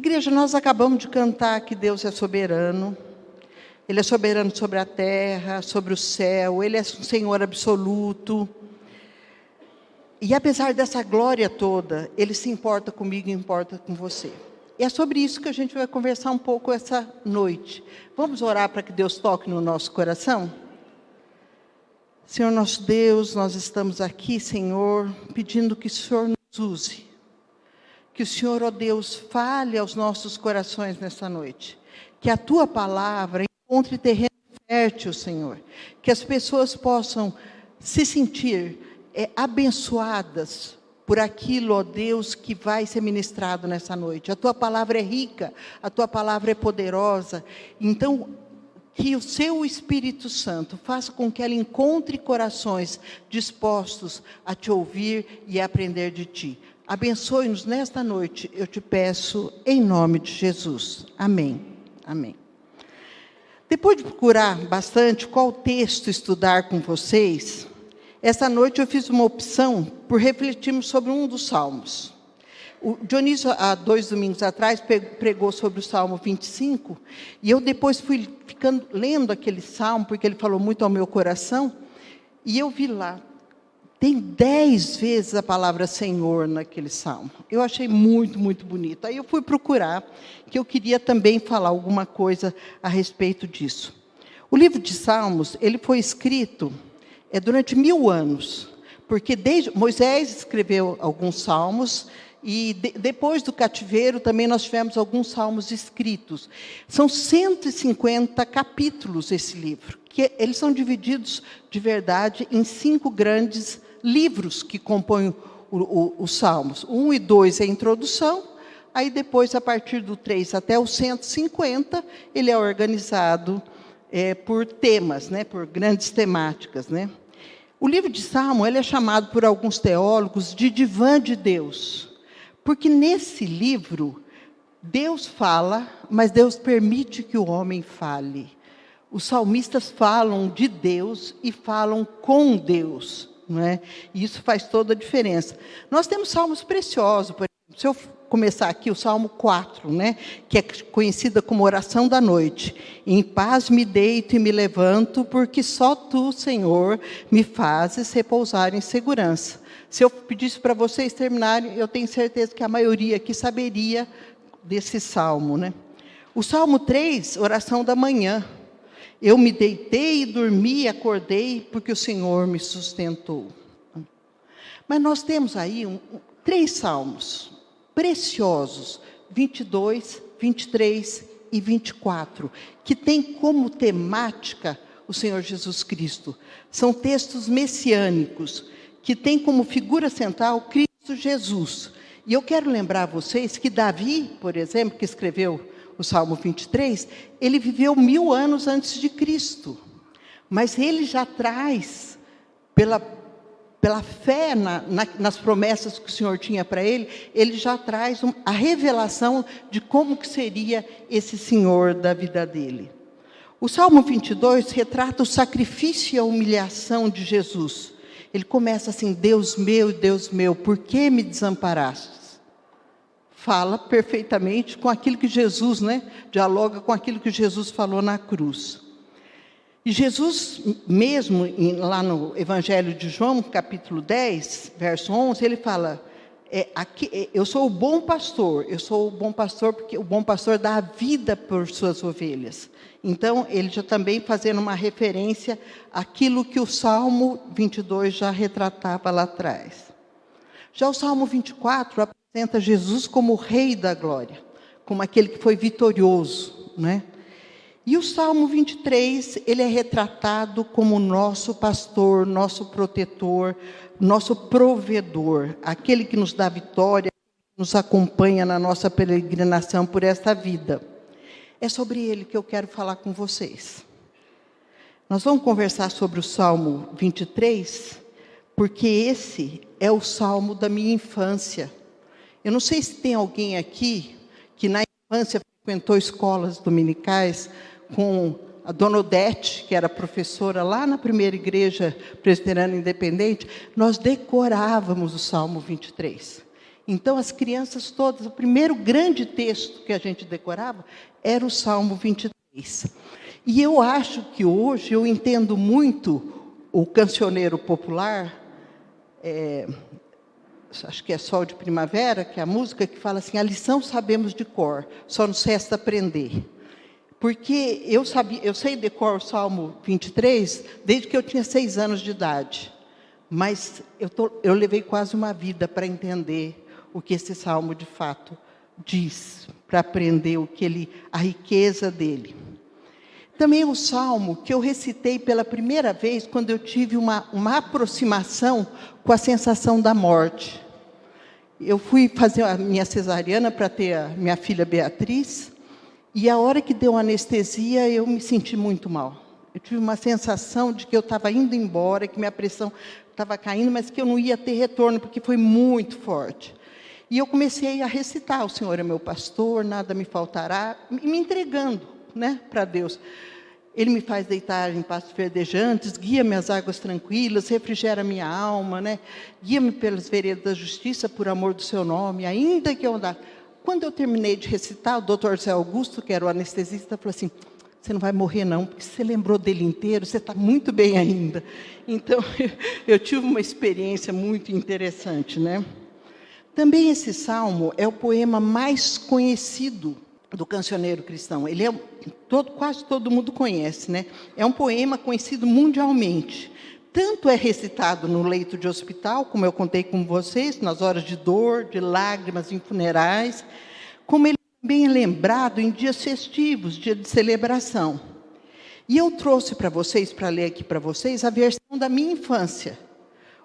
Igreja, nós acabamos de cantar que Deus é soberano. Ele é soberano sobre a terra, sobre o céu. Ele é um Senhor absoluto. E apesar dessa glória toda, Ele se importa comigo e importa com você. E é sobre isso que a gente vai conversar um pouco essa noite. Vamos orar para que Deus toque no nosso coração? Senhor nosso Deus, nós estamos aqui, Senhor, pedindo que o Senhor nos use. Que o Senhor, ó Deus, fale aos nossos corações nessa noite. Que a Tua palavra encontre terreno fértil, Senhor. Que as pessoas possam se sentir abençoadas por aquilo, ó Deus, que vai ser ministrado nessa noite. A Tua palavra é rica, a Tua palavra é poderosa. Então, que o Seu Espírito Santo faça com que ela encontre corações dispostos a Te ouvir e a aprender de Ti. Abençoe-nos nesta noite, eu te peço, em nome de Jesus. Amém. Amém. Depois de procurar bastante qual texto estudar com vocês, essa noite eu fiz uma opção por refletirmos sobre um dos salmos. O Dionísio, há 2 domingos atrás, pregou sobre o Salmo 25, e eu depois fui lendo aquele salmo, porque ele falou muito ao meu coração, e eu vi lá, tem 10 vezes a palavra Senhor naquele salmo. Eu achei muito, muito bonito. Aí eu fui procurar, que eu queria também falar alguma coisa a respeito disso. O livro de Salmos, ele foi escrito durante 1000 anos, porque desde Moisés escreveu alguns salmos, e depois do cativeiro também nós tivemos alguns salmos escritos. São 150 capítulos esse livro, que eles são divididos de verdade em 5 grandes livros que compõem os salmos. 1 e 2 é a introdução, aí depois, a partir do 3 até o 150, ele é organizado por temas, né, por grandes temáticas, né? O livro de Salmo, ele é chamado por alguns teólogos de divã de Deus, porque nesse livro, Deus fala, mas Deus permite que o homem fale. Os salmistas falam de Deus e falam com Deus, não é? E isso faz toda a diferença. Nós temos salmos preciosos, por exemplo, se eu começar aqui o Salmo 4, né, que é conhecida como oração da noite. Em paz me deito e me levanto, porque só Tu, Senhor, me fazes repousar em segurança. Se eu pedisse para vocês terminarem, eu tenho certeza que a maioria aqui saberia desse salmo, né? O Salmo 3, oração da manhã. Eu me deitei e dormi e acordei, porque o Senhor me sustentou. Mas nós temos aí 3 salmos preciosos, 22, 23 e 24, que tem como temática o Senhor Jesus Cristo. São textos messiânicos, que tem como figura central Cristo Jesus. E eu quero lembrar a vocês que Davi, por exemplo, que escreveu o Salmo 23, ele viveu 1000 anos antes de Cristo. Mas ele já traz, pela fé nas promessas que o Senhor tinha para ele, ele já traz a revelação de como que seria esse Senhor da vida dele. O Salmo 22 retrata o sacrifício e a humilhação de Jesus. Ele começa assim: Deus meu, por que me desamparaste? Fala perfeitamente com aquilo que Jesus, né, dialoga com aquilo que Jesus falou na cruz. E Jesus mesmo, lá no Evangelho de João, capítulo 10, verso 11, ele fala, eu sou o bom pastor porque o bom pastor dá a vida por suas ovelhas. Então, ele já também fazendo uma referência àquilo que o Salmo 22 já retratava lá atrás. Já o Salmo 24 apresenta Jesus como o Rei da Glória, como aquele que foi vitorioso, né? E o Salmo 23, ele é retratado como nosso pastor, nosso protetor, nosso provedor, aquele que nos dá vitória, nos acompanha na nossa peregrinação por esta vida. É sobre ele que eu quero falar com vocês. Nós vamos conversar sobre o Salmo 23, porque esse é o Salmo da minha infância. Eu não sei se tem alguém aqui que na infância frequentou escolas dominicais com a Dona Odete, que era professora lá na primeira igreja presbiteriana independente. Nós decorávamos o Salmo 23. Então, as crianças todas, o primeiro grande texto que a gente decorava era o Salmo 23. E eu acho que hoje eu entendo muito o cancioneiro popular, acho que é Sol de Primavera, que é a música que fala assim: a lição sabemos de cor, só nos resta aprender. Porque eu sei de cor o Salmo 23 desde que eu tinha 6 anos de idade. Mas eu levei quase uma vida para entender o que esse salmo de fato diz, para aprender a riqueza dele. Também o salmo que eu recitei pela primeira vez quando eu tive uma aproximação com a sensação da morte. Eu fui fazer a minha cesariana para ter a minha filha Beatriz, e a hora que deu anestesia eu me senti muito mal. Eu tive uma sensação de que eu estava indo embora, que minha pressão estava caindo, mas que eu não ia ter retorno, porque foi muito forte. E eu comecei a recitar: o Senhor é meu pastor, nada me faltará, me entregando, para Deus. Ele me faz deitar em pastos verdejantes, guia-me às águas tranquilas, refrigera minha alma, guia-me pelas veredas da justiça, por amor do seu nome, ainda que eu andasse. Quando eu terminei de recitar, o doutor Zé Augusto, que era o anestesista, falou assim: você não vai morrer não, porque você lembrou dele inteiro, você está muito bem ainda. Então, eu tive uma experiência muito interessante, Também esse salmo é o poema mais conhecido do cancioneiro cristão. Ele quase todo mundo conhece, É um poema conhecido mundialmente. Tanto é recitado no leito de hospital, como eu contei com vocês, nas horas de dor, de lágrimas, em funerais, como ele também é lembrado em dias festivos, dia de celebração. E eu trouxe para ler aqui para vocês, a versão da minha infância.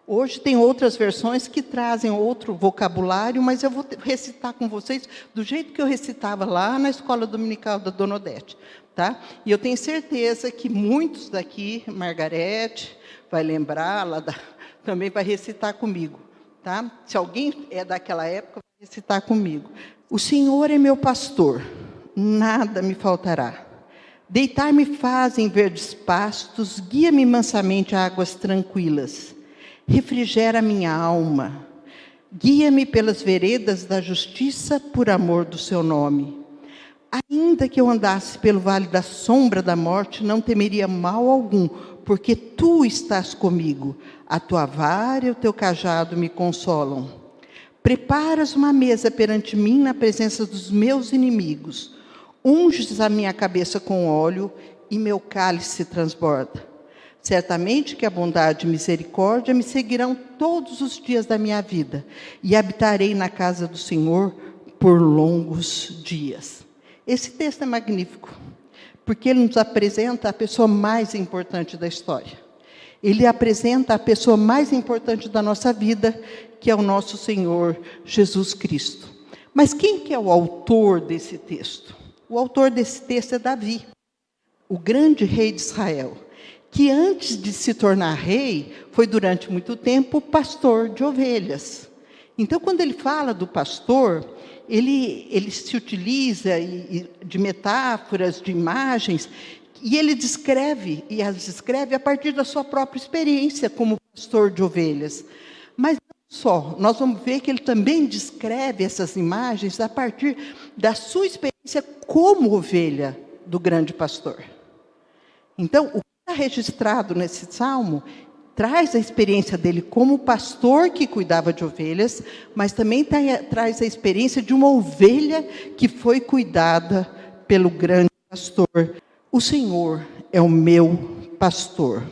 Hoje tem outras versões que trazem outro vocabulário, mas eu vou recitar com vocês do jeito que eu recitava lá na escola dominical da Dona Odete. Tá? E eu tenho certeza que muitos daqui, Margarete, vai lembrar, também vai recitar comigo. Tá? Se alguém é daquela época, vai recitar comigo. O Senhor é meu pastor, nada me faltará. Deitar-me faz em verdes pastos, guia-me mansamente a águas tranquilas. Refrigera minha alma, guia-me pelas veredas da justiça, por amor do seu nome. Ainda que eu andasse pelo vale da sombra da morte, não temeria mal algum, porque tu estás comigo. A tua vara e o teu cajado me consolam. Preparas uma mesa perante mim na presença dos meus inimigos. Unges a minha cabeça com óleo e meu cálice se transborda. Certamente que a bondade e misericórdia me seguirão todos os dias da minha vida, e habitarei na casa do Senhor por longos dias. Esse texto é magnífico, porque ele nos apresenta a pessoa mais importante da história. Ele apresenta a pessoa mais importante da nossa vida, que é o nosso Senhor Jesus Cristo. Mas quem que é o autor desse texto? O autor desse texto é Davi, o grande rei de Israel, que antes de se tornar rei, foi durante muito tempo pastor de ovelhas. Então, quando ele fala do pastor, ele se utiliza de metáforas, de imagens, e ele as descreve a partir da sua própria experiência como pastor de ovelhas. Mas não só, nós vamos ver que ele também descreve essas imagens a partir da sua experiência como ovelha do grande pastor. Então, o que está registrado nesse salmo traz a experiência dele como pastor que cuidava de ovelhas, mas também traz a experiência de uma ovelha que foi cuidada pelo grande pastor. O Senhor é o meu pastor.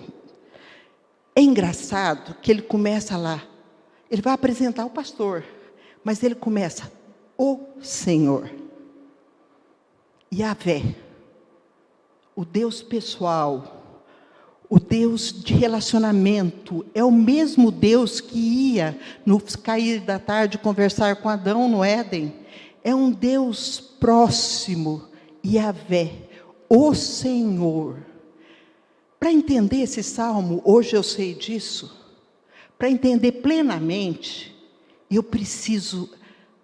É engraçado que ele começa lá, ele vai apresentar o pastor, mas ele começa: o Senhor, Yahvé, o Deus pessoal, o Deus de relacionamento, é o mesmo Deus que ia, no cair da tarde, conversar com Adão no Éden. É um Deus próximo, Yahvé, o Senhor. Para entender esse salmo, hoje eu sei disso, para entender plenamente, eu preciso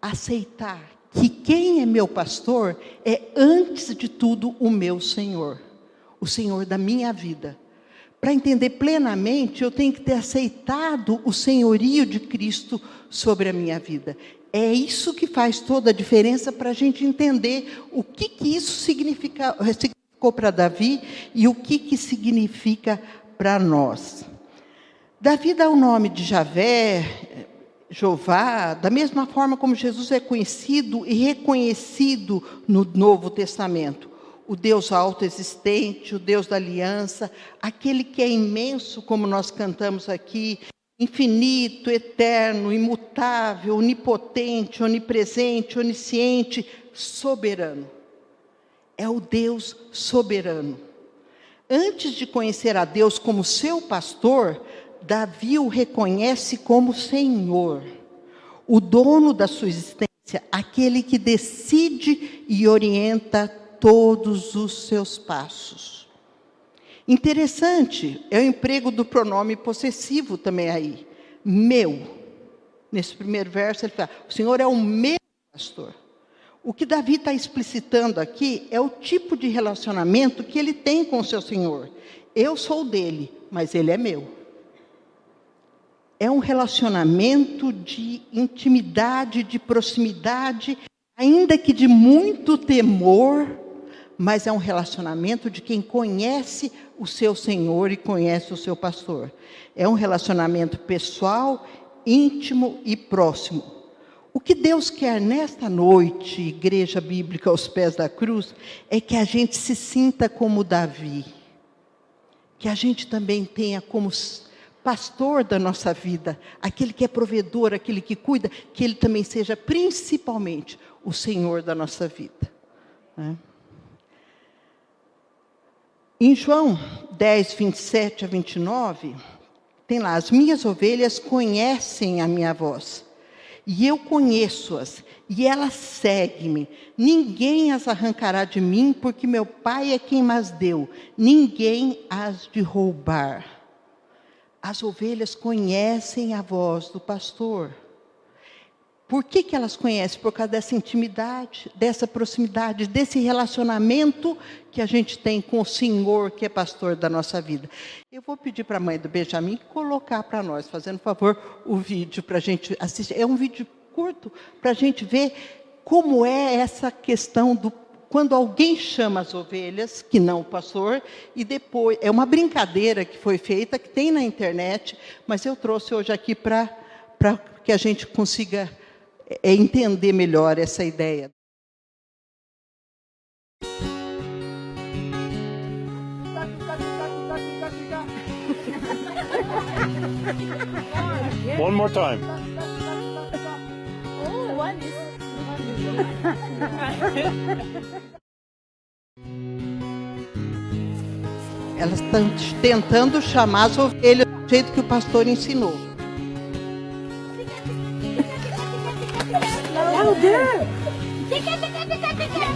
aceitar que quem é meu pastor é, antes de tudo, o meu Senhor, o Senhor da minha vida. para entender plenamente, eu tenho que ter aceitado o senhorio de Cristo sobre a minha vida. É isso que faz toda a diferença para a gente entender o que isso significou para Davi e o que significa para nós. Davi dá o nome de Javé, Jeová, da mesma forma como Jesus é conhecido e reconhecido no Novo Testamento. O Deus autoexistente, o Deus da aliança, aquele que é imenso, como nós cantamos aqui, infinito, eterno, imutável, onipotente, onipresente, onisciente, soberano. É o Deus soberano. Antes de conhecer a Deus como seu pastor, Davi o reconhece como Senhor, o dono da sua existência, aquele que decide e orienta todos os seus passos. Interessante é o emprego do pronome possessivo também aí. Meu. Nesse primeiro verso ele fala, o Senhor é o meu pastor. O que Davi está explicitando aqui é o tipo de relacionamento que ele tem com o seu Senhor. Eu sou dele, mas ele é meu. É um relacionamento de intimidade, de proximidade, ainda que de muito temor, mas é um relacionamento de quem conhece o seu Senhor e conhece o seu pastor. É um relacionamento pessoal, íntimo e próximo. O que Deus quer nesta noite, Igreja Bíblica aos pés da cruz, é que a gente se sinta como Davi. Que a gente também tenha como pastor da nossa vida, aquele que é provedor, aquele que cuida, que ele também seja principalmente o Senhor da nossa vida. Em João 10, 27 a 29, tem lá, as minhas ovelhas conhecem a minha voz, e eu conheço-as, e elas seguem-me. Ninguém as arrancará de mim, porque meu Pai é quem as deu. Ninguém as de roubar. As ovelhas conhecem a voz do pastor. Por que elas conhecem? Por causa dessa intimidade, dessa proximidade, desse relacionamento que a gente tem com o Senhor, que é pastor da nossa vida. Eu vou pedir para a mãe do Benjamin colocar para nós, fazendo favor, o vídeo para a gente assistir. É um vídeo curto para a gente ver como é essa questão do quando alguém chama as ovelhas, que não o pastor, e depois, é uma brincadeira que foi feita, que tem na internet, mas eu trouxe hoje aqui para que a gente consiga entender melhor essa ideia. One more time. Oh, one is. Elas estão tentando chamar as ovelhas do jeito que o pastor ensinou. Louder! Look at them, look at them.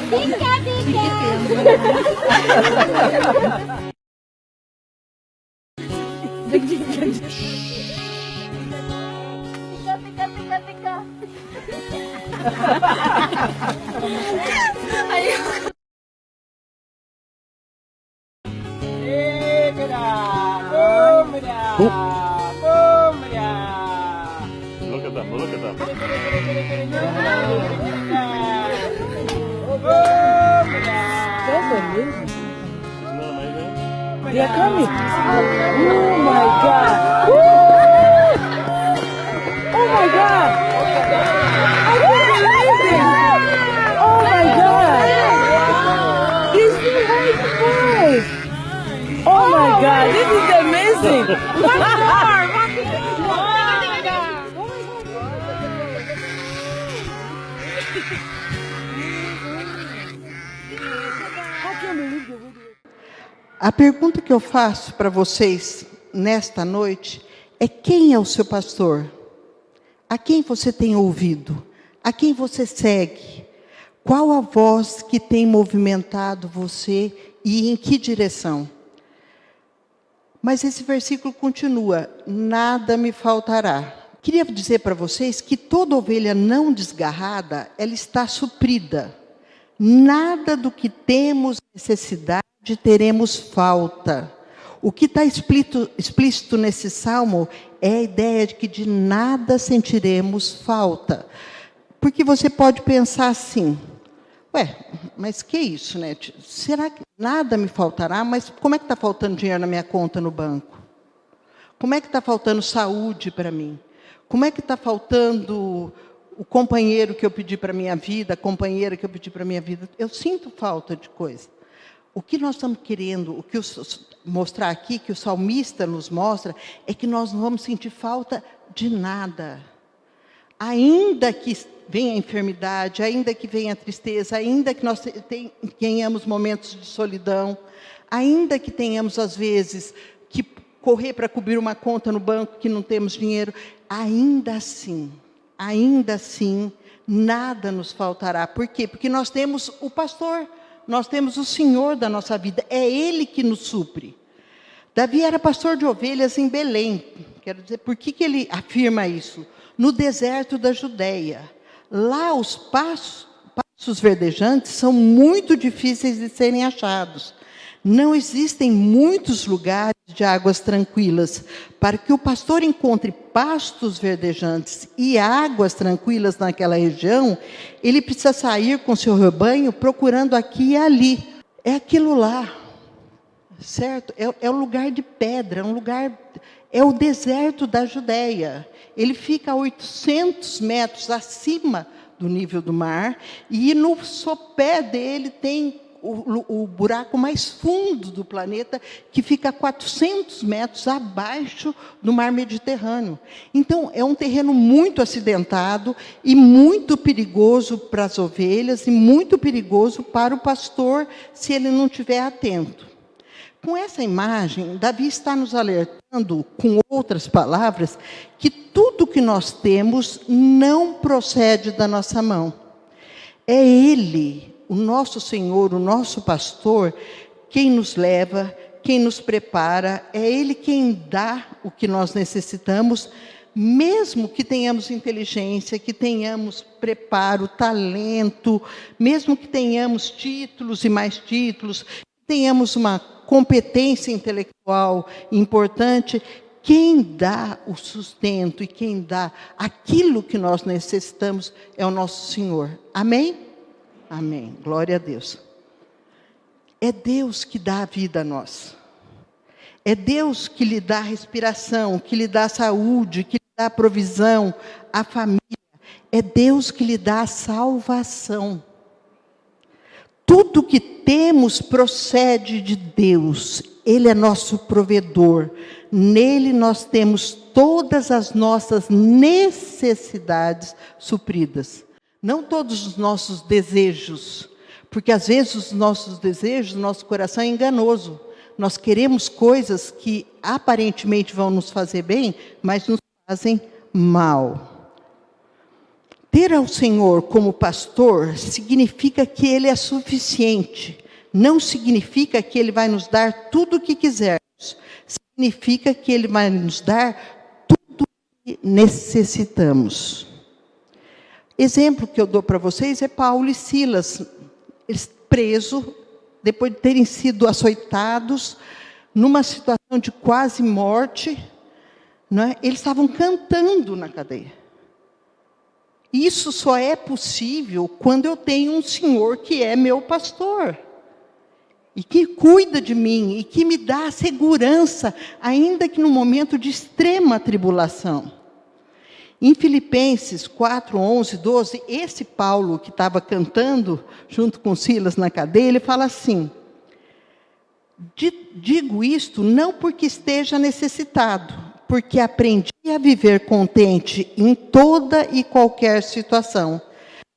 Isn't that amazing? They are coming. Oh my God. Woo! Oh my God. I can't believe it. Oh my God. He's still right voice. Oh my God. This is amazing. One more. A pergunta que eu faço para vocês nesta noite é: quem é o seu pastor? A quem você tem ouvido? A quem você segue? Qual a voz que tem movimentado você e em que direção? Mas esse versículo continua: nada me faltará. Queria dizer para vocês que toda ovelha não desgarrada, ela está suprida. Nada do que temos necessidade teremos falta. O que está explícito nesse salmo é a ideia de que de nada sentiremos falta. Porque você pode pensar assim, mas que isso, né? Será que nada me faltará? Mas como é que está faltando dinheiro na minha conta no banco? Como é que está faltando saúde para mim? Como é que está faltando o companheiro que eu pedi para a minha vida, a companheira que eu pedi para a minha vida? Eu sinto falta de coisa. O que nós estamos querendo, mostrar aqui, que o salmista nos mostra, é que nós não vamos sentir falta de nada. Ainda que venha a enfermidade, ainda que venha a tristeza, ainda que nós tenhamos momentos de solidão, ainda que tenhamos, às vezes, que correr para cobrir uma conta no banco que não temos dinheiro, ainda assim, nada nos faltará. Por quê? Porque nós temos o pastor, nós temos o Senhor da nossa vida, é Ele que nos supre. Davi era pastor de ovelhas em Belém. Quero dizer, por que ele afirma isso? No deserto da Judéia. Lá os pastos verdejantes são muito difíceis de serem achados. Não existem muitos lugares de águas tranquilas. Para que o pastor encontre pastos verdejantes e águas tranquilas naquela região, ele precisa sair com seu rebanho procurando aqui e ali. É aquilo lá, certo? É um lugar de pedra, é o deserto da Judéia. Ele fica a 800 metros acima do nível do mar, e no sopé dele tem o buraco mais fundo do planeta, que fica a 400 metros abaixo do mar Mediterrâneo. Então, é um terreno muito acidentado e muito perigoso para as ovelhas e muito perigoso para o pastor, se ele não estiver atento. Com essa imagem, Davi está nos alertando, com outras palavras, que tudo que nós temos não procede da nossa mão. É Ele, o nosso Senhor, o nosso pastor, quem nos leva, quem nos prepara, é Ele quem dá o que nós necessitamos, mesmo que tenhamos inteligência, que tenhamos preparo, talento, mesmo que tenhamos títulos e mais títulos, que tenhamos uma competência intelectual importante, quem dá o sustento e quem dá aquilo que nós necessitamos é o nosso Senhor. Amém? Amém. Glória a Deus. É Deus que dá a vida a nós. É Deus que lhe dá a respiração, que lhe dá a saúde, que lhe dá a provisão, a família. É Deus que lhe dá a salvação. Tudo que temos procede de Deus. Ele é nosso provedor. Nele nós temos todas as nossas necessidades supridas. Não todos os nossos desejos, porque às vezes os nossos desejos, o nosso coração é enganoso. Nós queremos coisas que aparentemente vão nos fazer bem, mas nos fazem mal. Ter ao Senhor como pastor significa que Ele é suficiente. Não significa que Ele vai nos dar tudo o que quisermos. Significa que Ele vai nos dar tudo o que necessitamos. Exemplo que eu dou para vocês é Paulo e Silas. Eles presos, depois de terem sido açoitados, numa situação de quase morte, não é? Eles estavam cantando na cadeia. Isso só é possível quando eu tenho um Senhor que é meu pastor. E que cuida de mim, e que me dá segurança, ainda que no momento de extrema tribulação. Em Filipenses 4, 11, 12, esse Paulo que estava cantando, junto com Silas na cadeia, ele fala assim: digo isto não porque esteja necessitado, porque aprendi a viver contente em toda e qualquer situação.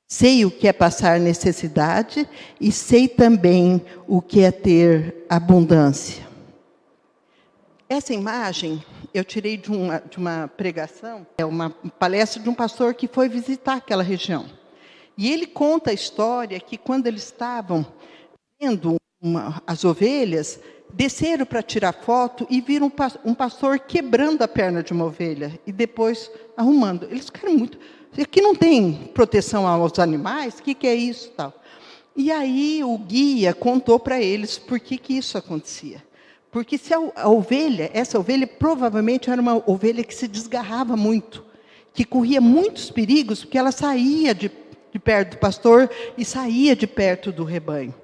Sei o que é passar necessidade e sei também o que é ter abundância. Essa imagem eu tirei de uma pregação, é uma palestra de um pastor que foi visitar aquela região. E ele conta a história que quando eles estavam vendo as ovelhas, desceram para tirar foto e viram um pastor quebrando a perna de uma ovelha e depois arrumando. Eles ficaram muito... Aqui não tem proteção aos animais, o que é isso? Tal. E aí o guia contou para eles por que isso acontecia. Porque se a ovelha, essa ovelha provavelmente era uma ovelha que se desgarrava muito, que corria muitos perigos, porque ela saía de perto do pastor e saía de perto do rebanho.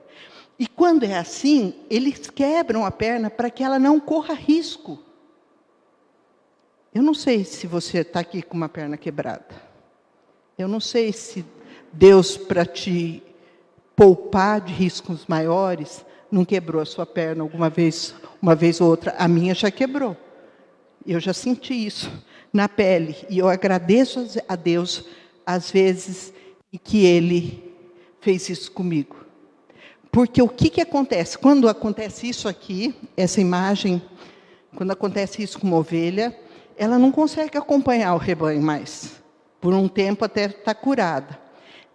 E quando é assim, eles quebram a perna para que ela não corra risco. Eu não sei se você está aqui com uma perna quebrada. Eu não sei se Deus, para te poupar de riscos maiores, não quebrou a sua perna alguma vez, uma vez ou outra. A minha já quebrou. Eu já senti isso na pele. E eu agradeço a Deus, às vezes, que Ele fez isso comigo. Porque o que acontece? Quando acontece isso aqui, essa imagem, quando acontece isso com uma ovelha, ela não consegue acompanhar o rebanho mais. Por um tempo até estar curada.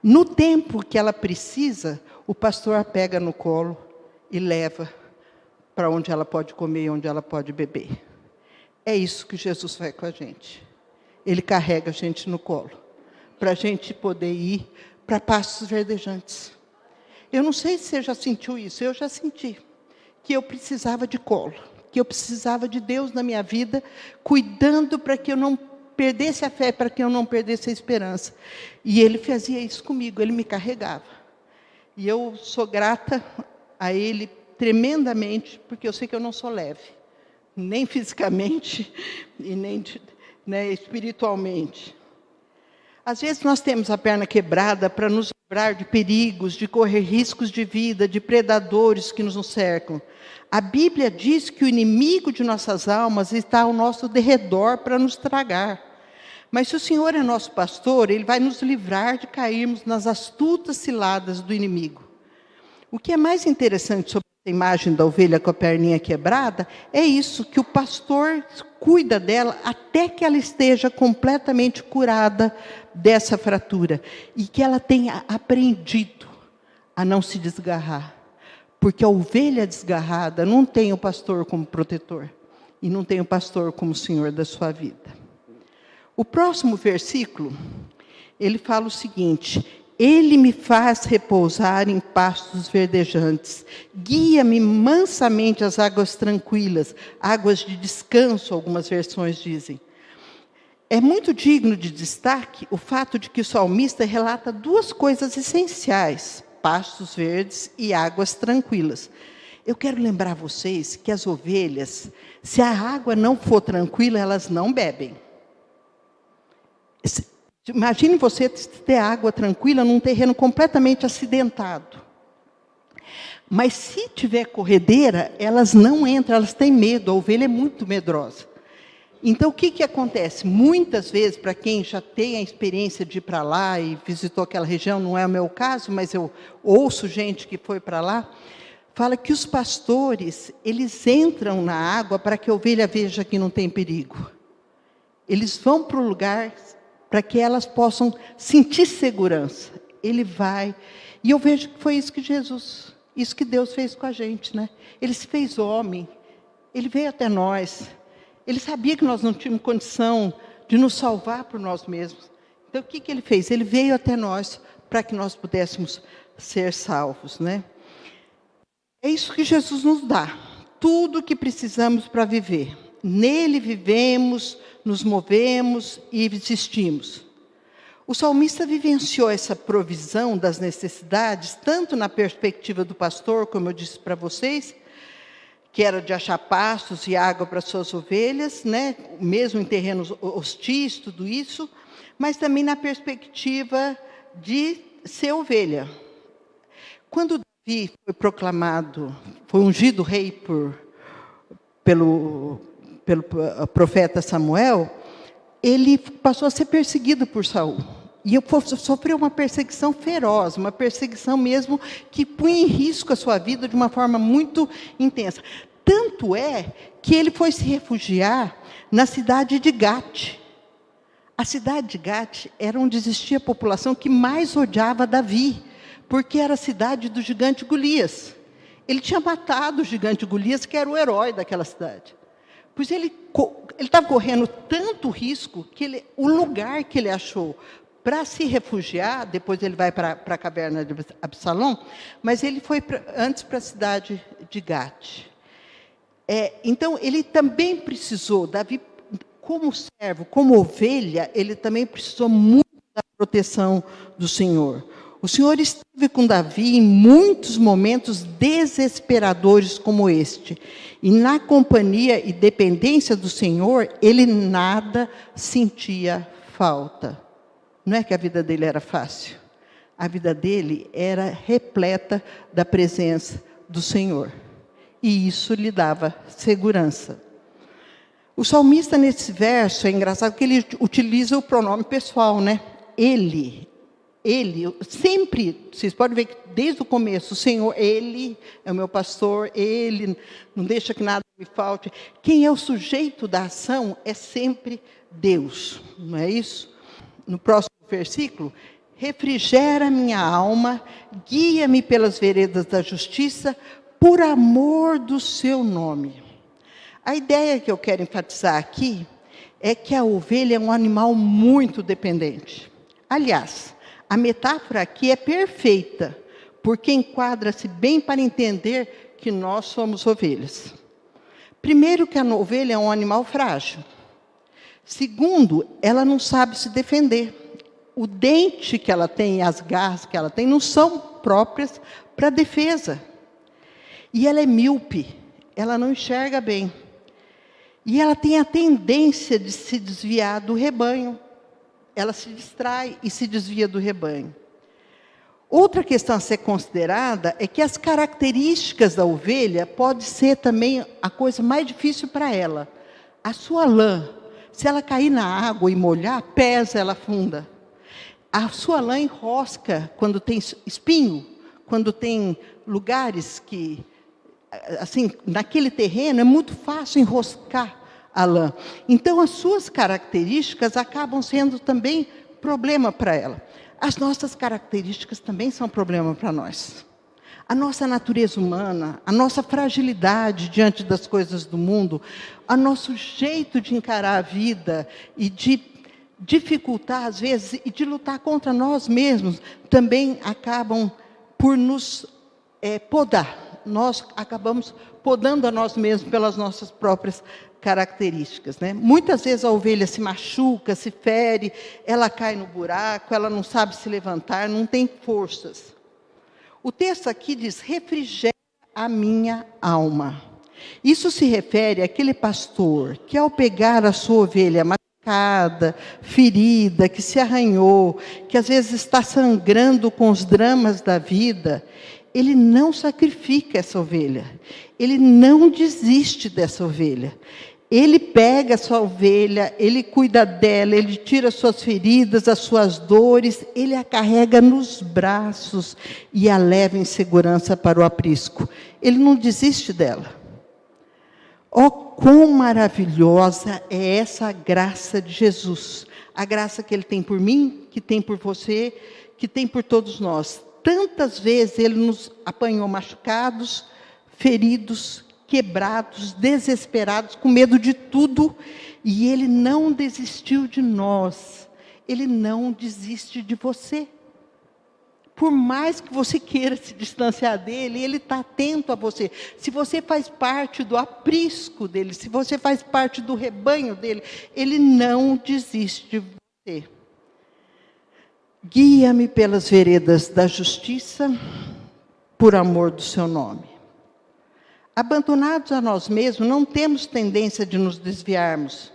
No tempo que ela precisa, o pastor a pega no colo e leva para onde ela pode comer e onde ela pode beber. É isso que Jesus faz com a gente. Ele carrega a gente no colo, para a gente poder ir para pastos verdejantes. Eu não sei se você já sentiu isso, eu já senti. Que eu precisava de colo, que eu precisava de Deus na minha vida, cuidando para que eu não perdesse a fé, para que eu não perdesse a esperança. E Ele fazia isso comigo, Ele me carregava. E eu sou grata a Ele tremendamente, porque eu sei que eu não sou leve, nem fisicamente e nem espiritualmente. Às vezes nós temos a perna quebrada para nos livrar de perigos, de correr riscos de vida, de predadores que nos cercam. A Bíblia diz que o inimigo de nossas almas está ao nosso derredor para nos tragar. Mas se o Senhor é nosso pastor, Ele vai nos livrar de cairmos nas astutas ciladas do inimigo. O que é mais interessante sobre a imagem da ovelha com a perninha quebrada é isso, que o pastor cuida dela até que ela esteja completamente curada dessa fratura. E que ela tenha aprendido a não se desgarrar. Porque a ovelha desgarrada não tem o pastor como protetor. E não tem o pastor como Senhor da sua vida. O próximo versículo, ele fala o seguinte: Ele me faz repousar em pastos verdejantes, guia-me mansamente às águas tranquilas, águas de descanso, algumas versões dizem. É muito digno de destaque o fato de que o salmista relata duas coisas essenciais: pastos verdes e águas tranquilas. Eu quero lembrar vocês que as ovelhas, se a água não for tranquila, elas não bebem. Imagine você ter água tranquila num terreno completamente acidentado. Mas se tiver corredeira, elas não entram, elas têm medo, a ovelha é muito medrosa. Então o que acontece? Muitas vezes, para quem já tem a experiência de ir para lá e visitou aquela região, não é o meu caso, mas eu ouço gente que foi para lá, fala que os pastores, eles entram na água para que a ovelha veja que não tem perigo. Eles vão para o lugar para que elas possam sentir segurança. Ele vai. E eu vejo que foi isso que Jesus, isso que Deus fez com a gente, né? Ele se fez homem. Ele veio até nós. Ele sabia que nós não tínhamos condição de nos salvar por nós mesmos. Então, o que Ele fez? Ele veio até nós para que nós pudéssemos ser salvos, né? É isso que Jesus nos dá. Tudo o que precisamos para viver. Nele vivemos, nos movemos e existimos. O salmista vivenciou essa provisão das necessidades, tanto na perspectiva do pastor, como eu disse para vocês, que era de achar pastos e água para suas ovelhas, né? Mesmo em terrenos hostis, tudo isso, mas também na perspectiva de ser ovelha. Quando Davi foi proclamado, foi ungido rei pelo profeta Samuel, ele passou a ser perseguido por Saul. E sofreu uma perseguição feroz, uma perseguição mesmo que punha em risco a sua vida de uma forma muito intensa. Tanto é que ele foi se refugiar na cidade de Gate. A cidade de Gate era onde existia a população que mais odiava Davi, porque era a cidade do gigante Golias. Ele tinha matado o gigante Golias, que era o herói daquela cidade. Pois ele estava correndo tanto risco que o lugar que ele achou para se refugiar. Depois ele vai para a caverna de Absalão, mas ele foi antes para a cidade de Gate. Então, ele também precisou, Davi, como servo, como ovelha, ele também precisou muito da proteção do Senhor. O Senhor esteve com Davi em muitos momentos desesperadores como este. E na companhia e dependência do Senhor, ele nada sentia falta. Não é que a vida dele era fácil. A vida dele era repleta da presença do Senhor. E isso lhe dava segurança. O salmista, nesse verso, é engraçado que ele utiliza o pronome pessoal, né? Ele, sempre, vocês podem ver que desde o começo, o Senhor, Ele é o meu pastor, Ele não deixa que nada me falte. Quem é o sujeito da ação é sempre Deus, não é isso? No próximo versículo, refrigera minha alma, guia-me pelas veredas da justiça, por amor do seu nome. A ideia que eu quero enfatizar aqui é que a ovelha é um animal muito dependente. Aliás, a metáfora aqui é perfeita, porque enquadra-se bem para entender que nós somos ovelhas. Primeiro, que a ovelha é um animal frágil. Segundo, ela não sabe se defender. O dente que ela tem, as garras que ela tem, não são próprias para defesa. E ela é míope, ela não enxerga bem. E ela tem a tendência de se desviar do rebanho. Ela se distrai e se desvia do rebanho. Outra questão a ser considerada é que as características da ovelha pode ser também a coisa mais difícil para ela. A sua lã, se ela cair na água e molhar, pesa, ela afunda. A sua lã enrosca quando tem espinho, quando tem lugares que, assim, naquele terreno é muito fácil enroscar a lã. Então, as suas características acabam sendo também problema para ela. As nossas características também são problema para nós. A nossa natureza humana, a nossa fragilidade diante das coisas do mundo, o nosso jeito de encarar a vida e de dificultar, às vezes, e de lutar contra nós mesmos, também acabam por nos podar. Nós acabamos podando a nós mesmos pelas nossas próprias características, né? Muitas vezes a ovelha se machuca, se fere, ela cai no buraco, ela não sabe se levantar, não tem forças. O texto aqui diz, refrigera a minha alma. Isso se refere àquele pastor que, ao pegar a sua ovelha machucada, ferida, que se arranhou, que às vezes está sangrando com os dramas da vida, ele não sacrifica essa ovelha, ele não desiste dessa ovelha. Ele pega a sua ovelha, ele cuida dela, ele tira as suas feridas, as suas dores, ele a carrega nos braços e a leva em segurança para o aprisco. Ele não desiste dela. Oh, quão maravilhosa é essa graça de Jesus. A graça que Ele tem por mim, que tem por você, que tem por todos nós. Tantas vezes Ele nos apanhou machucados, feridos, quebrados, desesperados, com medo de tudo, e Ele não desistiu de nós. Ele não desiste de você. Por mais que você queira se distanciar dele, Ele está atento a você. Se você faz parte do aprisco dele, se você faz parte do rebanho dele, Ele não desiste de você. Guia-me pelas veredas da justiça, por amor do seu nome. Abandonados a nós mesmos, não temos tendência de nos desviarmos.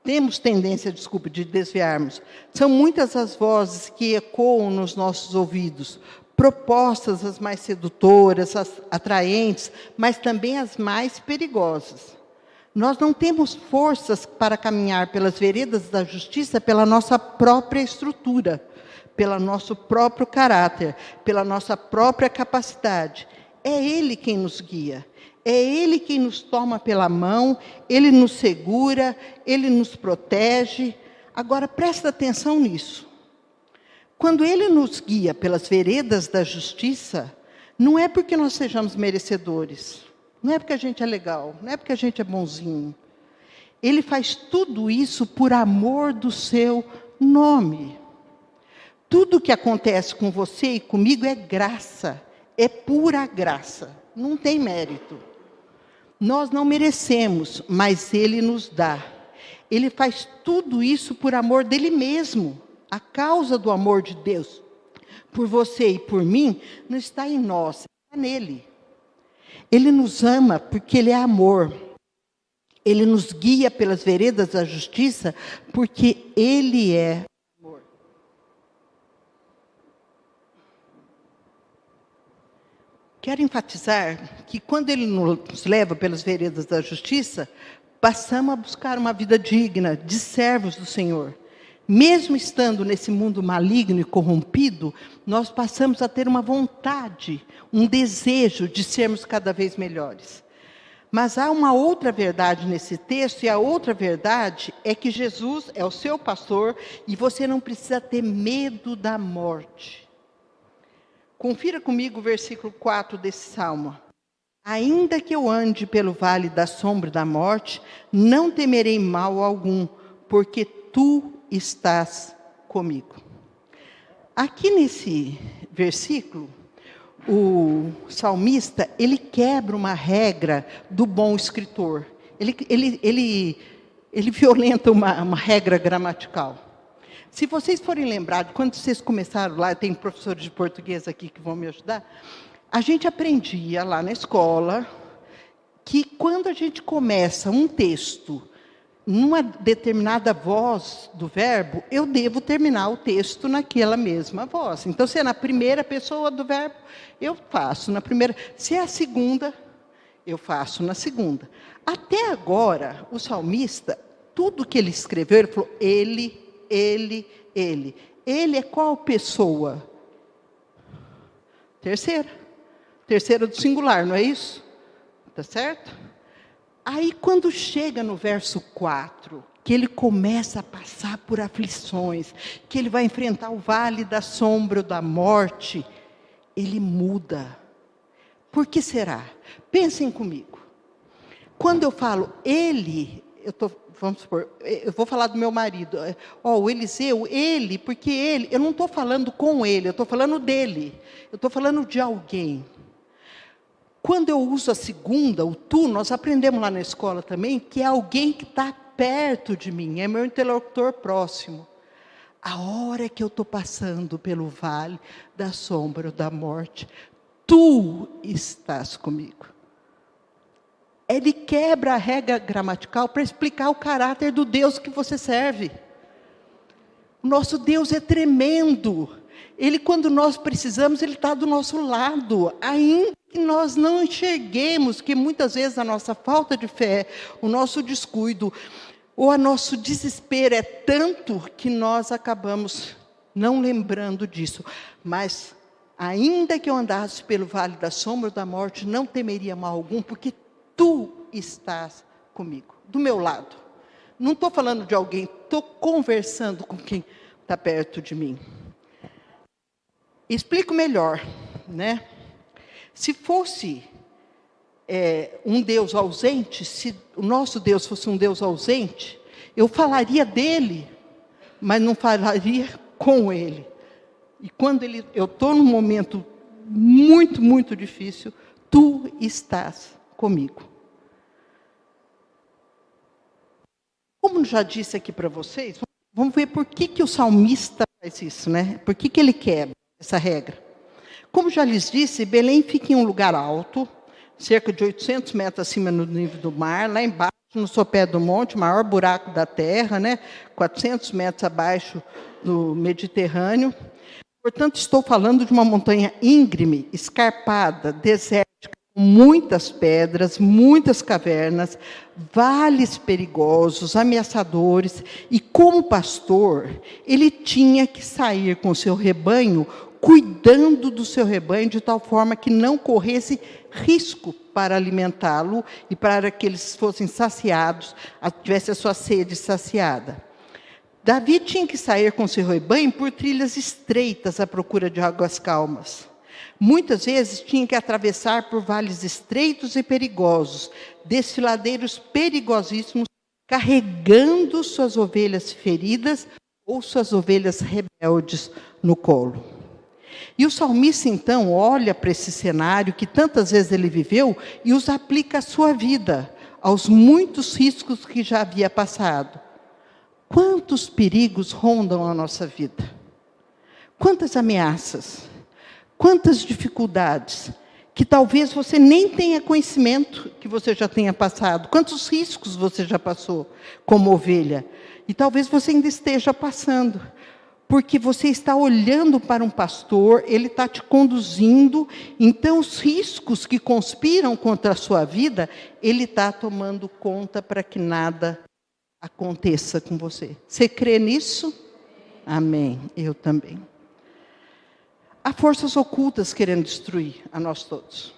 Temos tendência, de desviarmos. São muitas as vozes que ecoam nos nossos ouvidos. Propostas as mais sedutoras, as atraentes, mas também as mais perigosas. Nós não temos forças para caminhar pelas veredas da justiça pela nossa própria estrutura, pelo nosso próprio caráter, pela nossa própria capacidade. É Ele quem nos guia. É Ele quem nos toma pela mão, Ele nos segura, Ele nos protege. Agora, presta atenção nisso. Quando Ele nos guia pelas veredas da justiça, não é porque nós sejamos merecedores, não é porque a gente é legal, não é porque a gente é bonzinho. Ele faz tudo isso por amor do seu nome. Tudo que acontece com você e comigo é graça, é pura graça, não tem mérito. Nós não merecemos, mas Ele nos dá. Ele faz tudo isso por amor dele mesmo. A causa do amor de Deus por você e por mim não está em nós, está nele. Ele nos ama porque Ele é amor. Ele nos guia pelas veredas da justiça porque Ele é amor. Quero enfatizar que quando Ele nos leva pelas veredas da justiça, passamos a buscar uma vida digna de servos do Senhor. Mesmo estando nesse mundo maligno e corrompido, nós passamos a ter uma vontade, um desejo de sermos cada vez melhores. Mas há uma outra verdade nesse texto, e a outra verdade é que Jesus é o seu pastor e você não precisa ter medo da morte. Confira comigo o versículo 4 desse salmo. Ainda que eu ande pelo vale da sombra da morte, não temerei mal algum, porque tu estás comigo. Aqui nesse versículo, o salmista, ele quebra uma regra do bom escritor. Ele violenta uma regra gramatical. Se vocês forem lembrar, quando vocês começaram lá, tem professores de português aqui que vão me ajudar, a gente aprendia lá na escola que quando a gente começa um texto numa determinada voz do verbo, eu devo terminar o texto naquela mesma voz. Então, se é na primeira pessoa do verbo, eu faço na primeira. Se é a segunda, eu faço na segunda. Até agora, o salmista, tudo que ele escreveu, ele falou, ele. Ele é qual pessoa? Terceira. Terceira do singular, não é isso? Tá certo? Aí, quando chega no verso 4, que ele começa a passar por aflições, que ele vai enfrentar o vale da sombra da morte, ele muda. Por que será? Pensem comigo. Quando eu falo ele, vamos supor, eu vou falar do meu marido. O Eliseu, ele, porque ele, eu não estou falando com ele, eu estou falando dele. Eu estou falando de alguém. Quando eu uso a segunda, o tu, nós aprendemos lá na escola também, que é alguém que está perto de mim, é meu interlocutor próximo. A hora que eu estou passando pelo vale da sombra da morte, tu estás comigo. Ele quebra a regra gramatical para explicar o caráter do Deus que você serve. O nosso Deus é tremendo. Ele, quando nós precisamos, Ele está do nosso lado. Ainda que nós não enxerguemos, que muitas vezes a nossa falta de fé, o nosso descuido, ou o nosso desespero é tanto que nós acabamos não lembrando disso. Mas, ainda que eu andasse pelo vale da sombra da morte, não temeria mal algum, porque tu estás comigo, do meu lado. Não estou falando de alguém, estou conversando com quem está perto de mim. Explico melhor, né? Se fosse um Deus ausente, se o nosso Deus fosse um Deus ausente, eu falaria dele, mas não falaria com ele. E quando eu estou num momento muito, muito difícil, tu estás comigo. Como já disse aqui para vocês, vamos ver por que o salmista faz isso, né? Por que ele quebra essa regra? Como já lhes disse, Belém fica em um lugar alto, cerca de 800 metros acima do nível do mar, lá embaixo, no sopé do monte, o maior buraco da terra, né? 400 metros abaixo do Mediterrâneo. Portanto, estou falando de uma montanha íngreme, escarpada, desértica, com muitas pedras, muitas cavernas, vales perigosos, ameaçadores. E como pastor, ele tinha que sair com o seu rebanho, cuidando do seu rebanho de tal forma que não corresse risco para alimentá-lo e para que eles fossem saciados, tivesse a sua sede saciada. Davi tinha que sair com seu rebanho por trilhas estreitas à procura de águas calmas. Muitas vezes tinha que atravessar por vales estreitos e perigosos, desfiladeiros perigosíssimos, carregando suas ovelhas feridas ou suas ovelhas rebeldes no colo. E o salmista, então, olha para esse cenário que tantas vezes ele viveu e os aplica à sua vida, aos muitos riscos que já havia passado. Quantos perigos rondam a nossa vida? Quantas ameaças? Quantas dificuldades? Que talvez você nem tenha conhecimento que você já tenha passado. Quantos riscos você já passou como ovelha? E talvez você ainda esteja passando. Porque você está olhando para um pastor, ele está te conduzindo, então os riscos que conspiram contra a sua vida, ele está tomando conta para que nada aconteça com você. Você crê nisso? Amém. Eu também. Há forças ocultas querendo destruir a nós todos.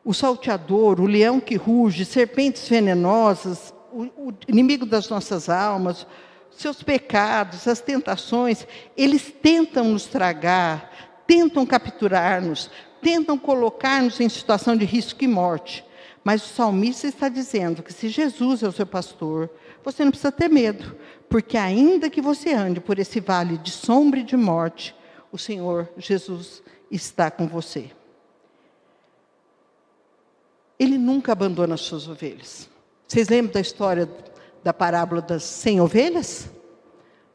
O salteador, o leão que ruge, serpentes venenosas, o inimigo das nossas almas, seus pecados, as tentações, eles tentam nos tragar, tentam capturar-nos, tentam colocar-nos em situação de risco e morte. Mas o salmista está dizendo que se Jesus é o seu pastor, você não precisa ter medo, porque ainda que você ande por esse vale de sombra e de morte, o Senhor Jesus está com você. Ele nunca abandona as suas ovelhas. Vocês lembram da história da parábola das 100 ovelhas?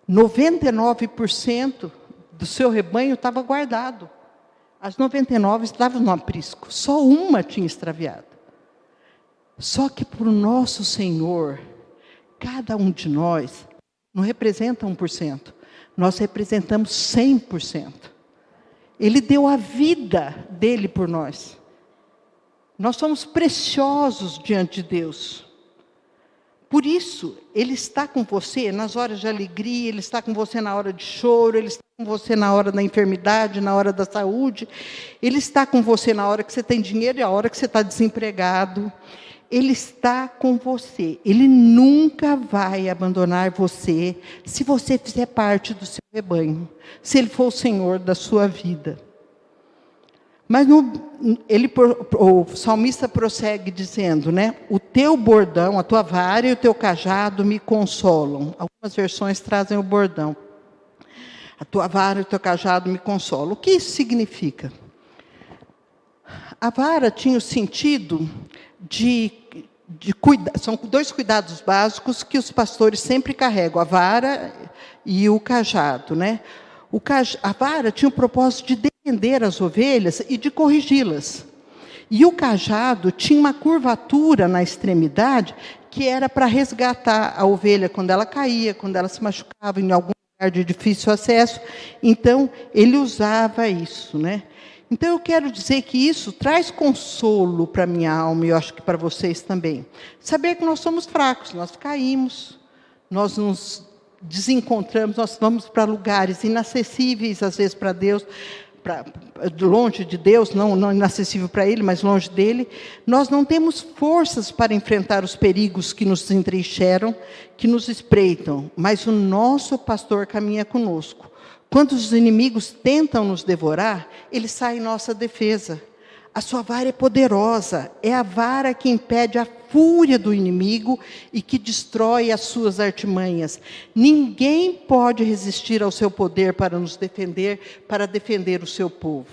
99% do seu rebanho estava guardado. As 99 estavam no aprisco. Só uma tinha extraviado. Só que para o nosso Senhor, cada um de nós não representa 1%. Nós representamos 100%. Ele deu a vida dele por nós. Nós somos preciosos diante de Deus. Por isso, Ele está com você nas horas de alegria, Ele está com você na hora de choro, Ele está com você na hora da enfermidade, na hora da saúde. Ele está com você na hora que você tem dinheiro e na hora que você está desempregado. Ele está com você. Ele nunca vai abandonar você se você fizer parte do seu rebanho. Se Ele for o Senhor da sua vida. Mas o salmista prossegue dizendo, né? O teu bordão, a tua vara e o teu cajado me consolam. Algumas versões trazem o bordão. A tua vara e o teu cajado me consolam. O que isso significa? A vara tinha o sentido de cuidar. São dois cuidados básicos que os pastores sempre carregam: a vara e o cajado, né? A vara tinha o propósito de defender as ovelhas e de corrigi-las. E o cajado tinha uma curvatura na extremidade que era para resgatar a ovelha quando ela caía, quando ela se machucava em algum lugar de difícil acesso. Então, ele usava isso, né? Então, eu quero dizer que isso traz consolo para a minha alma, e eu acho que para vocês também. Saber que nós somos fracos, nós caímos, nós nos desencontramos, nós vamos para lugares inacessíveis, às vezes, para Deus, longe de Deus, não inacessível para Ele, mas longe dEle. Nós não temos forças para enfrentar os perigos que nos entrincheiram, que nos espreitam, mas o nosso pastor caminha conosco. Quando os inimigos tentam nos devorar, ele sai em nossa defesa. A sua vara é poderosa, é a vara que impede a fúria do inimigo e que destrói as suas artimanhas. Ninguém pode resistir ao seu poder para nos defender, para defender o seu povo.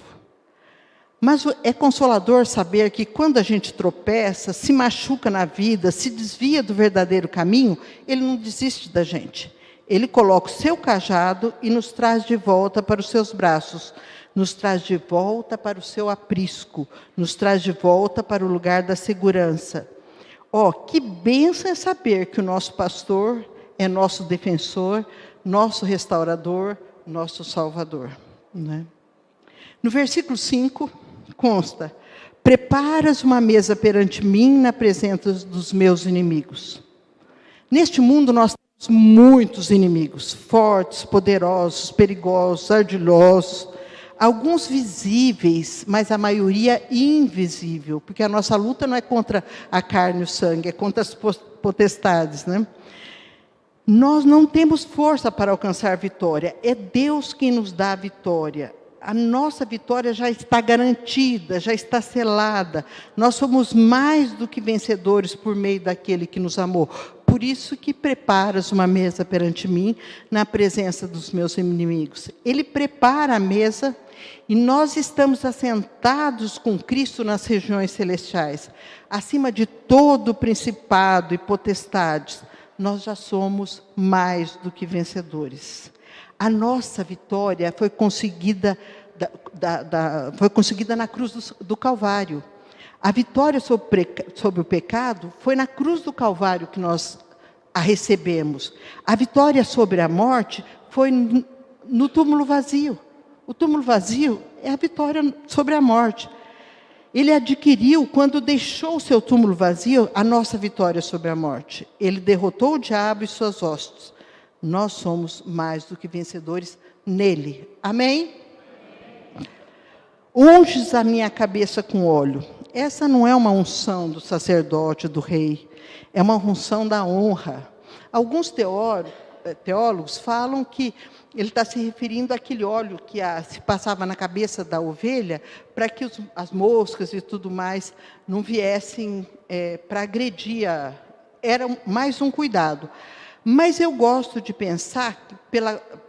Mas é consolador saber que quando a gente tropeça, se machuca na vida, se desvia do verdadeiro caminho, Ele não desiste da gente. Ele coloca o seu cajado e nos traz de volta para os seus braços, nos traz de volta para o seu aprisco, nos traz de volta para o lugar da segurança. Que bênção é saber que o nosso pastor é nosso defensor, nosso restaurador, nosso salvador, né? No versículo 5, consta: preparas uma mesa perante mim na presença dos meus inimigos. Neste mundo nós temos muitos inimigos, fortes, poderosos, perigosos, ardilosos, alguns visíveis, mas a maioria invisível, porque a nossa luta não é contra a carne e o sangue, é contra as potestades, né? Nós não temos força para alcançar vitória, é Deus quem nos dá a vitória. A nossa vitória já está garantida, já está selada. Nós somos mais do que vencedores por meio daquele que nos amou. por isso que preparas uma mesa perante mim, na presença dos meus inimigos. Ele prepara a mesa e nós estamos assentados com Cristo nas regiões celestiais. Acima de todo principado e potestades, nós já somos mais do que vencedores. A nossa vitória foi conseguida, foi conseguida na cruz do Calvário. A vitória sobre o pecado foi na cruz do Calvário que nós a recebemos. A vitória sobre a morte foi no túmulo vazio. O túmulo vazio é a vitória sobre a morte. Ele adquiriu, quando deixou o seu túmulo vazio, a nossa vitória sobre a morte. Ele derrotou o diabo e suas hostes. Nós somos mais do que vencedores nele. Amém? Unges a minha cabeça com óleo. Essa não é uma unção do sacerdote, do rei. É uma unção da honra. Alguns teólogos falam que ele está se referindo àquele óleo que se passava na cabeça da ovelha para que as moscas e tudo mais não viessem para agredir. Era mais um cuidado. Mas eu gosto de pensar,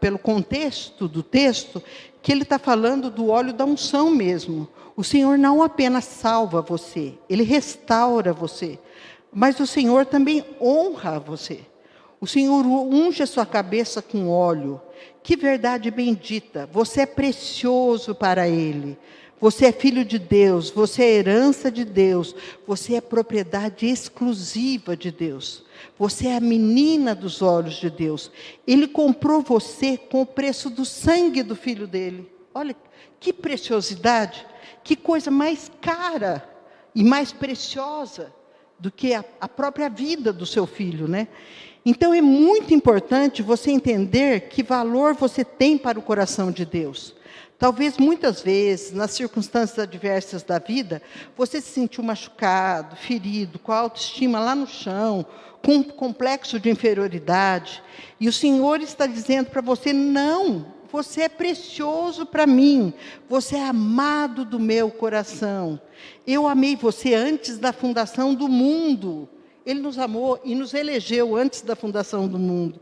pelo contexto do texto, que ele está falando do óleo da unção mesmo. O Senhor não apenas salva você, Ele restaura você, mas o Senhor também honra você. O Senhor unge a sua cabeça com óleo. Que verdade bendita! Você é precioso para Ele. Você é filho de Deus, você é herança de Deus, você é propriedade exclusiva de Deus. Você é a menina dos olhos de Deus. Ele comprou você com o preço do sangue do Filho dele. Olha, que preciosidade, que coisa mais cara e mais preciosa do que a própria vida do seu filho, né? Então é muito importante você entender que valor você tem para o coração de Deus. Talvez muitas vezes, nas circunstâncias adversas da vida, você se sentiu machucado, ferido, com a autoestima lá no chão, com um complexo de inferioridade. E o Senhor está dizendo para você, não, você é precioso para mim, você é amado do meu coração. Eu amei você antes da fundação do mundo. Ele nos amou e nos elegeu antes da fundação do mundo.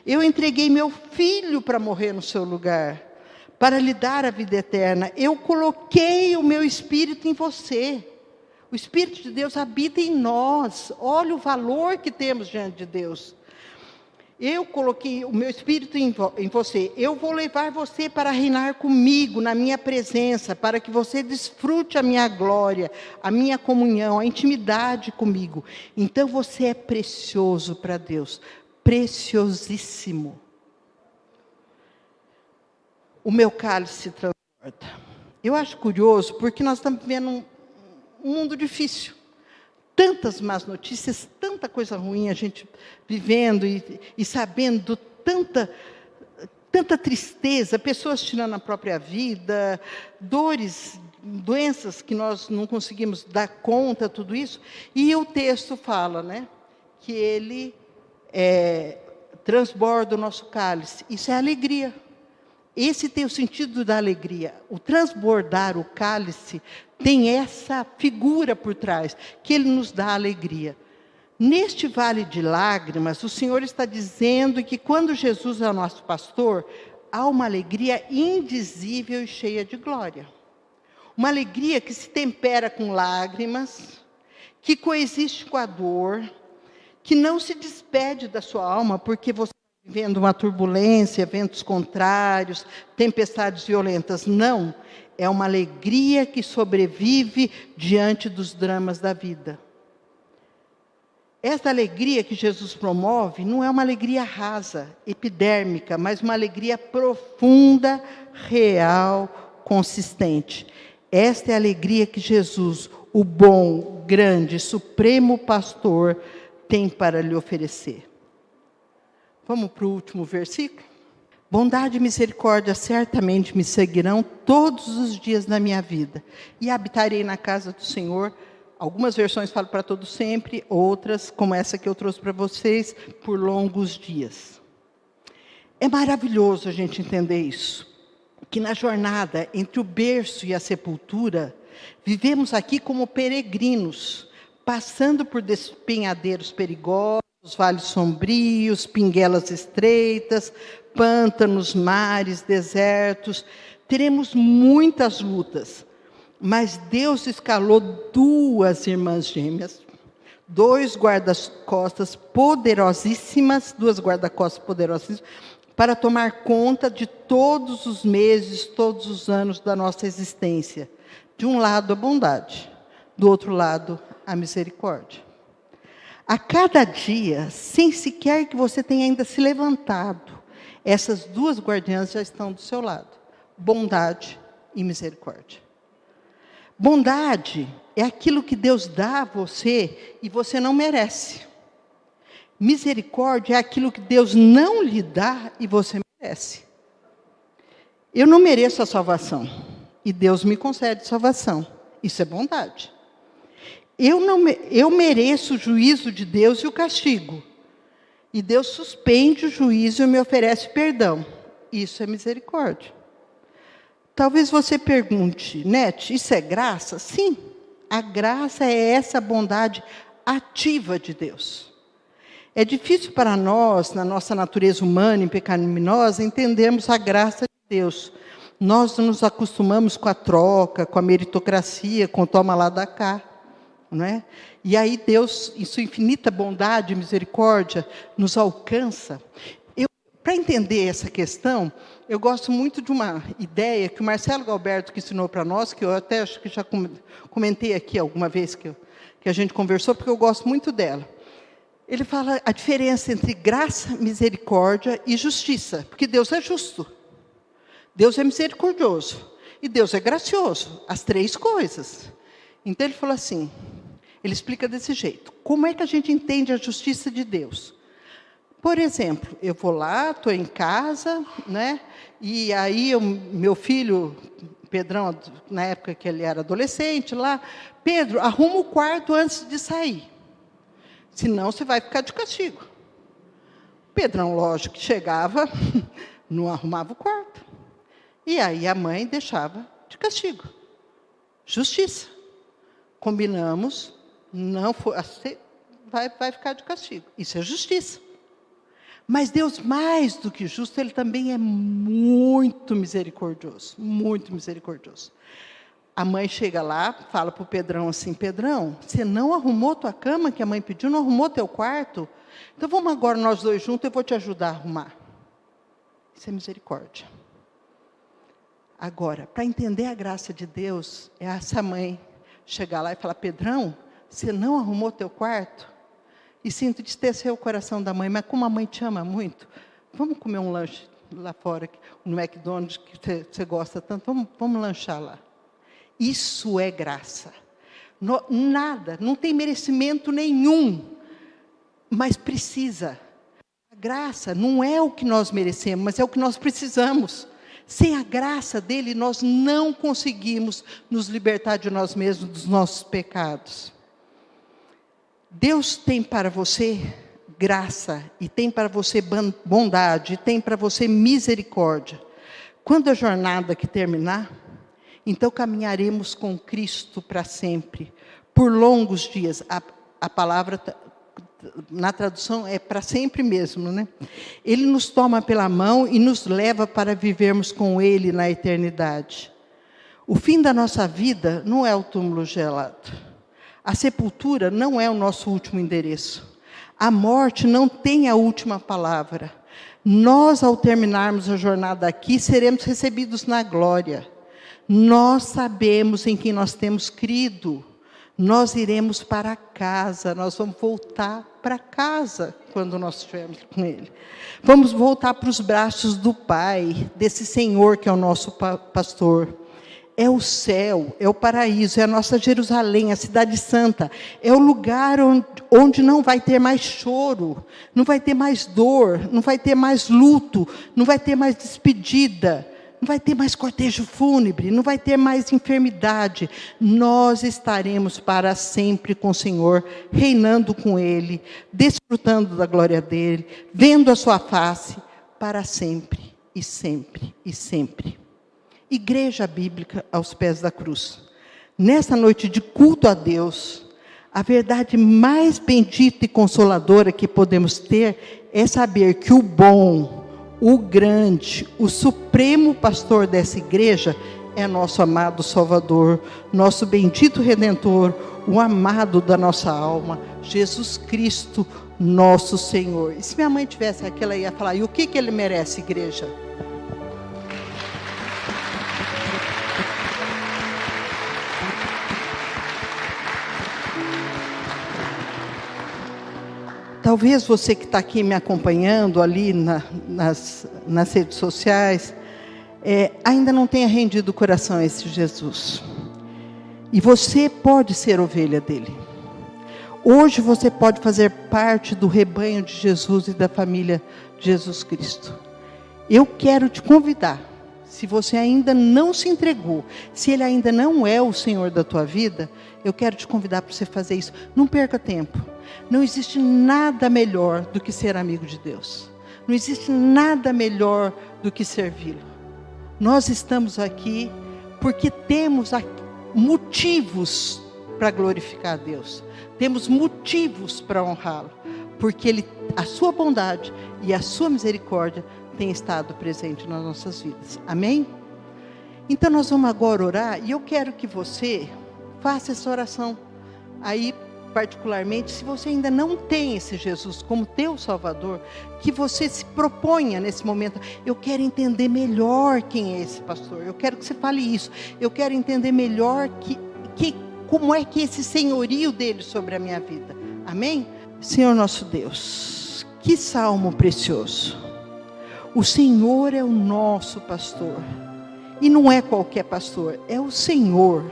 Eu entreguei meu filho para morrer no seu lugar, para lhe dar a vida eterna. Eu coloquei o meu Espírito em você. O Espírito de Deus habita em nós. Olha o valor que temos diante de Deus. Eu coloquei o meu Espírito em você. Eu vou levar você para reinar comigo, na minha presença, para que você desfrute a minha glória, a minha comunhão, a intimidade comigo. Então você é precioso para Deus. Preciosíssimo. O meu cálice se transporta. Eu acho curioso, porque nós estamos vivendo um mundo difícil. Tantas más notícias, tanta coisa ruim a gente vivendo e sabendo tanta tristeza, pessoas tirando a própria vida, dores, doenças que nós não conseguimos dar conta, tudo isso. E o texto fala, né, que ele transborda o nosso cálice. Isso é alegria. Esse tem o sentido da alegria. O transbordar o cálice tem essa figura por trás, que ele nos dá alegria. Neste vale de lágrimas, o Senhor está dizendo que quando Jesus é o nosso pastor, há uma alegria indizível e cheia de glória. Uma alegria que se tempera com lágrimas, que coexiste com a dor, que não se despede da sua alma, porque você vivendo uma turbulência, ventos contrários, tempestades violentas. Não, é uma alegria que sobrevive diante dos dramas da vida. Essa alegria que Jesus promove não é uma alegria rasa, epidérmica, mas uma alegria profunda, real, consistente. Esta é a alegria que Jesus, o bom, grande, supremo pastor, tem para lhe oferecer. Vamos para o último versículo? Bondade e misericórdia certamente me seguirão todos os dias da minha vida, e habitarei na casa do Senhor. Algumas versões falam para todo sempre, outras, como essa que eu trouxe para vocês, por longos dias. É maravilhoso a gente entender isso, que na jornada entre o berço e a sepultura, vivemos aqui como peregrinos, passando por despenhadeiros perigosos, os vales sombrios, pinguelas estreitas, pântanos, mares, desertos. Teremos muitas lutas, mas Deus escalou 2 irmãs gêmeas, 2 guarda-costas poderosíssimas, 2 guarda-costas poderosíssimas, para tomar conta de todos os meses, todos os anos da nossa existência. De um lado, a bondade, do outro lado, a misericórdia. A cada dia, sem sequer que você tenha ainda se levantado, essas 2 guardiãs já estão do seu lado. Bondade e misericórdia. Bondade é aquilo que Deus dá a você e você não merece. Misericórdia é aquilo que Deus não lhe dá e você merece. Eu não mereço a salvação e Deus me concede salvação. Isso é bondade. Eu mereço o juízo de Deus e o castigo. E Deus suspende o juízo e me oferece perdão. Isso é misericórdia. Talvez você pergunte, Nete, isso é graça? Sim, a graça é essa bondade ativa de Deus. É difícil para nós, na nossa natureza humana e pecaminosa, entendermos a graça de Deus. Nós nos acostumamos com a troca, com a meritocracia, com o toma lá da cá. Não é? E aí Deus, em sua infinita bondade e misericórdia, nos alcança. Para entender essa questão, eu gosto muito de uma ideia que o Marcelo Galberto que ensinou para nós, que eu até acho que já comentei aqui alguma vez que a gente conversou, porque eu gosto muito dela. Ele fala a diferença entre graça, misericórdia e justiça, porque Deus é justo, Deus é misericordioso e Deus é gracioso, as 3 coisas. Então ele falou assim, ele explica desse jeito, como é que a gente entende a justiça de Deus? Por exemplo, eu vou lá, estou em casa, né? E aí meu filho, Pedrão, na época que ele era adolescente, lá, Pedro, arruma o quarto antes de sair, senão você vai ficar de castigo. Pedrão, lógico, que chegava, não arrumava o quarto. E aí a mãe deixava de castigo. Justiça. Combinamos, não for, você vai ficar de castigo. Isso é justiça. Mas Deus, mais do que justo, Ele também é muito misericordioso. Muito misericordioso. A mãe chega lá, fala para o Pedrão assim, Pedrão, você não arrumou tua cama que a mãe pediu, não arrumou teu quarto? Então vamos agora nós 2 juntos, eu vou te ajudar a arrumar. Isso é misericórdia. Agora, para entender a graça de Deus, é essa mãe chegar lá e falar, Pedrão, você não arrumou teu quarto? E sinto entristecer o coração da mãe, mas como a mãe te ama muito, vamos comer um lanche lá fora, no McDonald's, que você gosta tanto, vamos lanchar lá. Isso é graça. Nada, não tem merecimento nenhum, mas precisa. A graça não é o que nós merecemos, mas é o que nós precisamos. Sem a graça dele, nós não conseguimos nos libertar de nós mesmos, dos nossos pecados. Deus tem para você graça, e tem para você bondade, e tem para você misericórdia. Quando a jornada aqui terminar, então caminharemos com Cristo para sempre, por longos dias. A palavra, na tradução, é para sempre mesmo, né? Ele nos toma pela mão e nos leva para vivermos com Ele na eternidade. O fim da nossa vida não é o túmulo gelado. A sepultura não é o nosso último endereço. A morte não tem a última palavra. Nós, ao terminarmos a jornada aqui, seremos recebidos na glória. Nós sabemos em quem nós temos crido. Nós iremos para casa, nós vamos voltar para casa quando nós estivermos com Ele. Vamos voltar para os braços do Pai, desse Senhor que é o nosso pastor. É o céu, é o paraíso, é a nossa Jerusalém, a cidade santa. É o lugar onde não vai ter mais choro, não vai ter mais dor, não vai ter mais luto, não vai ter mais despedida, não vai ter mais cortejo fúnebre, não vai ter mais enfermidade. Nós estaremos para sempre com o Senhor, reinando com Ele, desfrutando da glória dEle, vendo a sua face para sempre e sempre e sempre. Igreja Bíblica aos pés da cruz. Nessa noite de culto a Deus, A verdade mais bendita e consoladora que podemos ter é saber que o bom, o grande, o supremo pastor dessa igreja é nosso amado Salvador, nosso bendito Redentor, o amado da nossa alma, Jesus Cristo, nosso Senhor. E se minha mãe tivesse aqui, ela ia falar: e o que ele merece, igreja? Talvez você que está aqui me acompanhando ali nas redes sociais, ainda não tenha rendido o coração a esse Jesus. E você pode ser ovelha dele. Hoje você pode fazer parte do rebanho de Jesus e da família de Jesus Cristo. Eu quero te convidar, se você ainda não se entregou, se ele ainda não é o Senhor da tua vida, eu quero te convidar para você fazer isso. Não perca tempo. Não existe nada melhor do que ser amigo de Deus. Não existe nada melhor do que servi-lo. Nós estamos aqui porque temos motivos para glorificar a Deus. Temos motivos para honrá-lo. Porque a sua bondade e a sua misericórdia têm estado presente nas nossas vidas. Amém? Então nós vamos agora orar, e eu quero que você faça essa oração aí, particularmente, se você ainda não tem esse Jesus como teu Salvador, que você se proponha nesse momento: eu quero entender melhor quem é esse pastor, eu quero que você fale isso, eu quero entender melhor como é que esse senhorio dele sobre a minha vida. Amém? Senhor nosso Deus, que salmo precioso. O Senhor é o nosso pastor, e não é qualquer pastor, é o Senhor.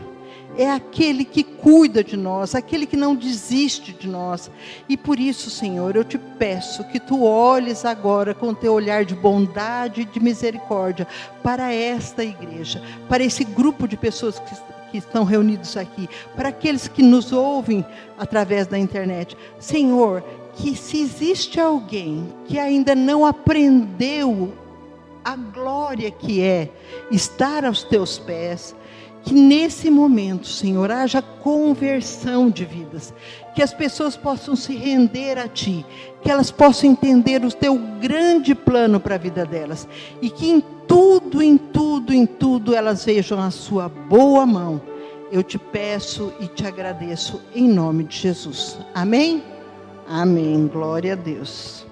É aquele que cuida de nós, aquele que não desiste de nós. E por isso, Senhor, eu te peço que tu olhes agora com teu olhar de bondade e de misericórdia para esta igreja, para esse grupo de pessoas que estão reunidos aqui, para aqueles que nos ouvem através da internet. Senhor, que se existe alguém que ainda não aprendeu a glória que é estar aos teus pés, que nesse momento, Senhor, haja conversão de vidas, que as pessoas possam se render a Ti, que elas possam entender o Teu grande plano para a vida delas, e que em tudo elas vejam a Sua boa mão. Eu te peço e te agradeço em nome de Jesus. Amém? Amém. Glória a Deus.